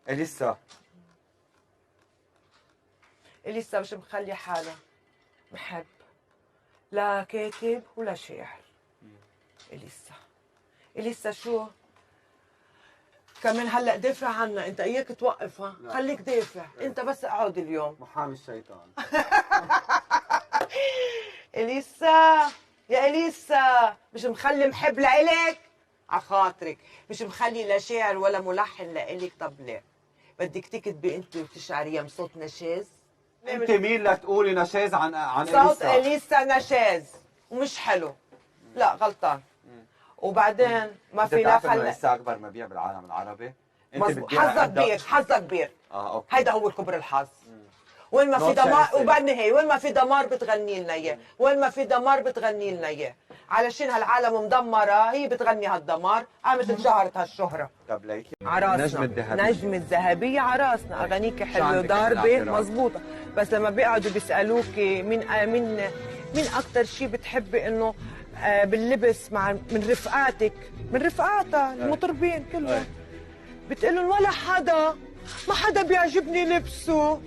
اليسا اليسا مش مخلي حالها محب لا كاتب ولا شاعر. اليسا شو كمان هلا دافع عنا، انت اياك توقفها، خليك دافع، انت بس اقعد اليوم. محامي الشيطان. اليسا يا اليسا مش مخلي محب لإلك عخاطرك، مش مخلي لا شاعر ولا ملحن لإلك. طب ليه بدك تكتبي انت وتشعري يا صوت نشاز؟ انت مين لتقولي نشاز عن صوت اليسا؟ اليسا نشاز ومش حلو. لا غلطان. وبعدين ما في لا خلق. اليسا اكبر مبيع بالعالم العربي. انت حظك كبير، حظك كبير. اوكي. هيدا هو كبر الحظ. وين ما في دمار وبالنهاية وين ما في دمار بتغني لنا اياه، وين ما في دمار بتغني لنا اياه، علشان هالعالم مدمرة هي بتغني هالدمار، قامت انشهرت هالشهرة. طب ليكي عراسنا نجمة الذهبية، نجمة الذهبية عراسنا، اغانيك حلوة ضاربة مزبوطة، بس لما بيقعدوا بيسألوكي مين أكتر شيء بتحبي إنه باللبس مع من رفقاتك، من رفقاتها المطربين كلهم، بتقولن ولا حدا، ما حدا بيعجبني لبسه،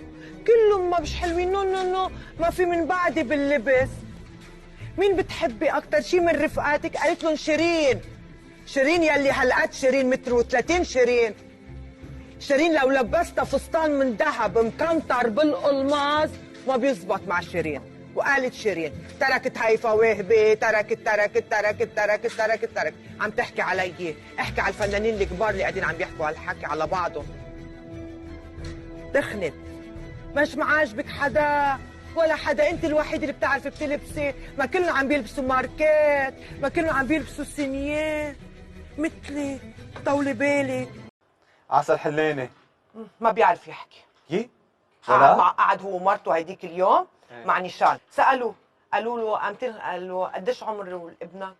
كلهم ما مش حلوين، نو نو نو ما في من بعدي باللبس. مين بتحبي أكتر شيء من رفقاتك؟ قالت لهم شيرين. شيرين يلي هالقد شيرين متر و30 شيرين. شيرين لو لبستها فستان من ذهب مكنطر بالقلماز ما بيزبط مع شيرين. وقالت شيرين تركت هيفا وهبه، تركت عم تحكي علي، احكي على الفنانين الكبار اللي قاعدين عم يحكوا هالحكي على بعضهم. دخنت مش معاجبك حدا ولا حدا، انت الوحيده اللي بتعرفي بتلبسي، ما كلهم عم بيلبسوا ماركات، ما كلهم عم بيلبسوا سينيات مثلي. طولي بالك. عسل حلاني ما بيعرف يحكي. كي؟ ولا؟ قعد هو ومرته هيديك اليوم مع نيشان، سألوه قالوا له قال له قديش عمر ابنك؟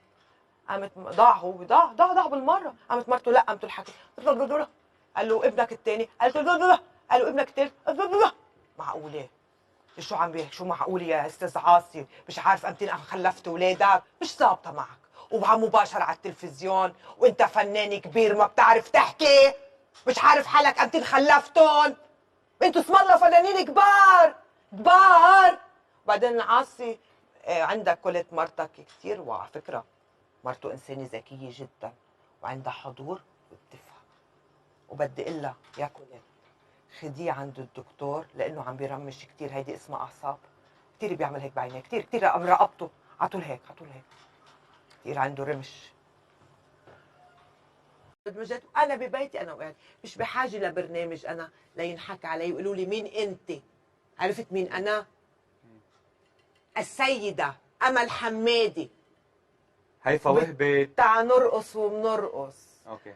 قامت ضاع هو ضاع بالمره، قامت مرته لا قامت الحكي قال له ابنك الثاني، قالت له قال له ابنك الثالث، معقوله؟ شو معقول يا استاذ عاصي؟ مش عارف امتى خلفت اولادك؟ مش ظابطه معك، وعم مباشر على التلفزيون وانت فنان كبير ما بتعرف تحكي، مش عارف حالك امتى خلفتهم؟ انتوا اسم الله فنانين كبار. بعدين عاصي عندك قلت مرتك كثير، وعلى فكره مرته انسانه ذكيه جدا وعندها حضور وبتفهم، وبدي اقول لها يا كولت خديه عند الدكتور لانه عم بيرمش كثير، هيدي اسمها اعصاب، كثير بيعمل هيك بعينيه، كثير رقبته على طول هيك كثير عنده رمش. انا ببيتي انا وقاعد مش بحاجه لبرنامج انا لينحكى علي ويقولوا لي مين انت. عرفت مين انا؟ السيده امل حمادي. هيفا وهبه. تعال نرقص وبنرقص. اوكي.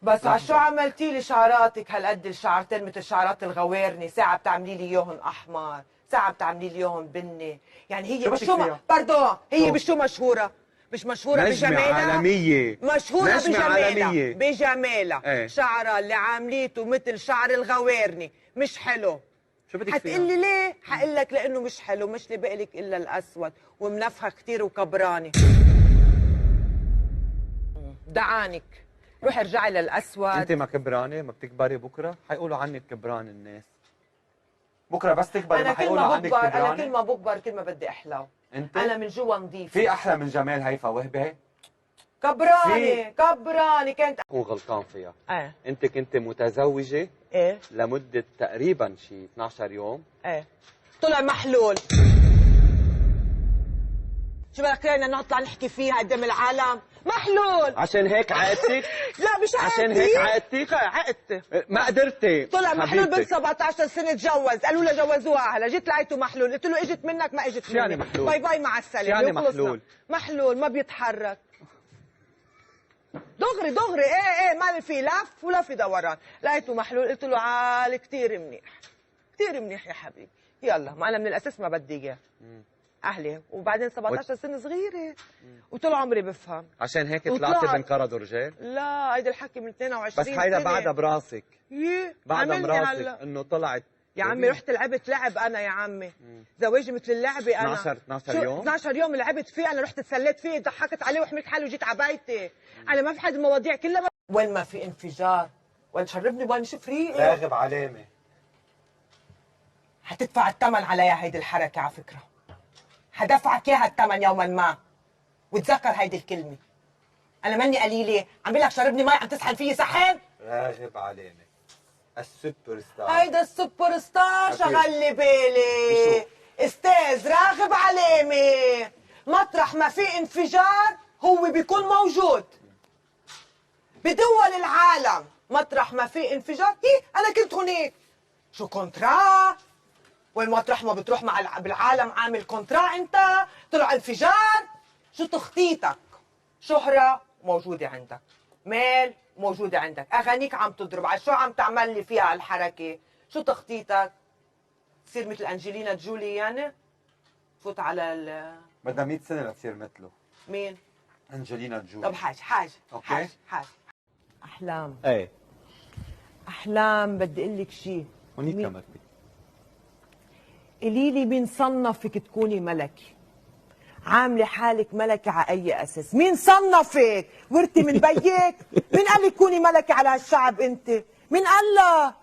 بس على شو عملتي لي شعراتك هالقد الشعرتين مثل شعرات الغويرني، ساعه بتعملي لي اياهم احمر، ساعه بتعملي لي اياهم بني، يعني هي بشو باردون هي بشو مشهوره؟ مش مشهوره بجمالها؟ عالميه، مشهوره بجمالها بجمالها. ايه؟ شعرها اللي عامليته مثل شعر الغويرني مش حلو. شو بدك فيها؟ حتقلي ليه؟ حقول لك لانه مش حلو، مش اللي بقلك الا الاسود ومنفخه كثير وكبرانه. دعانك روحي ارجعي للاسود. انت ما كبرانه، ما بتكبري بكره حيقولوا عنك كبران الناس. بكره بس تكبري ما حيقولوا عنك كبرانه. انا كل ما بكبر كل ما بدي احلى. انت انا من جوا نظيفه. في احلى من جمال هيفا وهبه؟ كبرانه كانت اكون غلطان فيها. ايه انت كنت متزوجه ايه لمده تقريبا شي 12 يوم. ايه طلع محلول. شو بدك خلينا نطلع نحكي فيها قدام العالم؟ محلول. عشان هيك عقدتك؟ لا مش عقدتي. عشان هيك عقدتك؟ عقدتي ما قدرتي. طلع محلول بنت 17 سنه تجوز، قالوا له جوزوها هلا، جيت لقيته محلول، قلت له اجت منك ما اجت مني. يعني محلول؟ باي باي مع السلامه. يعني محلول؟ محلول ما بيتحرك دغري ايه ما في لف ولا في دوران، لقيته محلول قلت له عال كثير منيح يا حبيبي، يلا ما انا من الاساس ما بدي اياه اهلي، وبعدين 17 سنه صغيره وطول عمري بفهم. عشان هيك طلعتي بنقرضوا رجال؟ لا هيدا الحكي من 22 بس هيدا سنة. بعدها براسك. بعدها براسك انه طلعت يا عمي رحت لعبت لعب انا يا عمي. زواجي مثل اللعبه انا 12 يوم 12 يوم لعبت فيه انا، رحت تسليت فيه ضحكت عليه وحملت حالي وجيت على بيتي. انا ما في حد المواضيع كلها وين ما في انفجار ولا شربني مي شفريق. راغب علامه. هتدفع الثمن عليها هيدي الحركه على فكره. هدفعك اياها الثمن يوما ما. وتذكر هيدي الكلمه. انا ماني قليله، عم بقول لك شربني مي عم تسحن فيي سحن. راغب علامه السوبر ستار. هيدا السوبر ستار شغل لي بالي. استاذ راغب علامه مطرح ما في انفجار هو بيكون موجود. بدول العالم مطرح ما في انفجار انا كنت هناك. شو كونترا؟ والمطرح ما بتروح مع بالعالم عامل كونترا انت، طلع انفجار. شو تخطيطك؟ شهرة موجودة عندك، مال موجودة عندك، اغانيك عم تضرب، على شو عم تعمل لي فيها الحركة؟ شو تخطيطك؟ تصير مثل انجلينا جولي يعني؟ تفوت على بدها 100 سنه لتصير مثله. مين؟ انجلينا جولي. طب حاج اوكي. حاج احلام. ايه احلام بدي اقول لك شيء. هونيك مكتب. قولي لي مين صنفك تكوني ملكة؟ عاملة حالك ملكة على أي أساس؟ مين صنفك؟ ورثي من بيك؟ مين قال لك كوني ملكة على هالشعب أنت؟ مين قال لك؟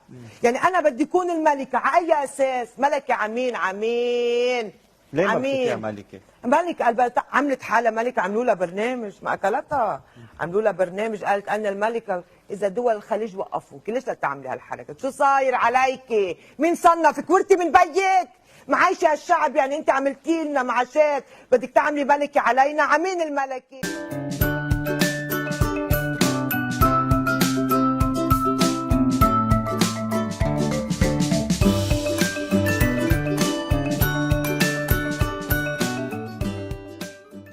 يعني أنا بدي أكون الملكة على أي أساس؟ ملكة عمين عمين؟ ليه ما بتحكيها ملكة؟ ملكة عملت حالها ملكة، عملوا لها برنامج ما أكلتها، عملوا لها برنامج قالت أنا الملكة إذا دول الخليج وقفوك، ليش لا تعملي هالحركة؟ شو صاير عليكي؟ مين صنفك؟ ورثي من بيك؟ معايشة هالشعب يعني أنت عملتي لنا معاشات بدك تعملي ملكة علينا؟ عمين الملكة؟